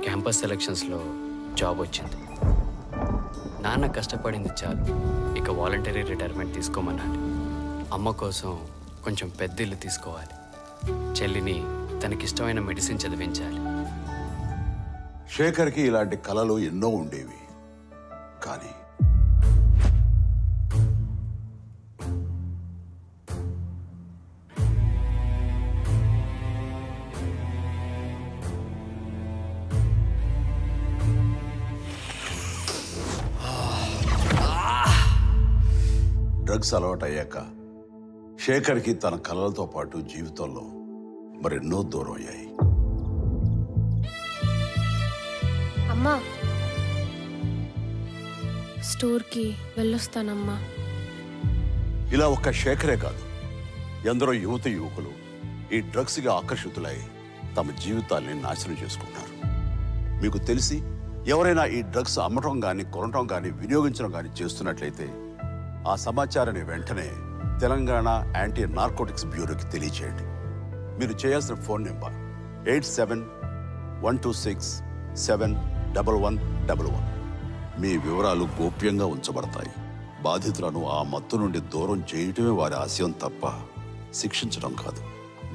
Campus సెలక్షన్స్లో job వచ్చింది. నాన్న కష్టపడింది చాలు, ఇక వాలంటరీ రిటైర్మెంట్ తీసుకోమన్నాడు. అమ్మ కోసం కొంచెం పెద్ద ఇల్లు తీసుకోవాలి. చెల్లిని తనకిష్టమైన మెడిసిన్ చదివించాలి. శేఖర్కి ఇలాంటి కలలు ఎన్నో ఉండేవి. కానీ డ్రగ్స్ అలవాటయ్యాక శేఖర్కి తన కలలతో పాటు జీవితంలో మరెన్నో దూరం అయ్యాయి. అమ్మా, స్టోర్కి వెళ్ళొస్తానమ్మా. ఇలా ఒక్క శేఖరే కాదు, ఎందరో యువకులు ఈ డ్రగ్స్గా ఆకర్షితులై తమ జీవితాల్ని నాశనం చేసుకుంటున్నారు. మీకు తెలిసి ఎవరైనా ఈ డ్రగ్స్ అమ్మటం కానీ కొనటం కానీ వినియోగించడం కానీ చేస్తున్నట్లయితే ఆ సమాచారాన్ని వెంటనే తెలంగాణ యాంటీ నార్కోటిక్స్ బ్యూరోకి తెలియచేయండి. మీరు చేయాల్సిన ఫోన్ నెంబర్ 87-126-71111. మీ వివరాలు గోప్యంగా ఉంచబడతాయి. బాధితులను ఆ మత్తు నుండి దూరం చేయటమే వారి ఆశయం తప్ప శిక్షించడం కాదు.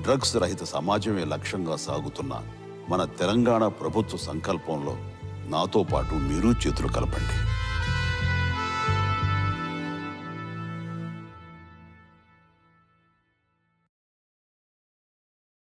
డ్రగ్స్ రహిత సమాజమే లక్ష్యంగా సాగుతున్న మన తెలంగాణ ప్రభుత్వ సంకల్పంలో నాతో పాటు మీరు చేతులు కలపండి.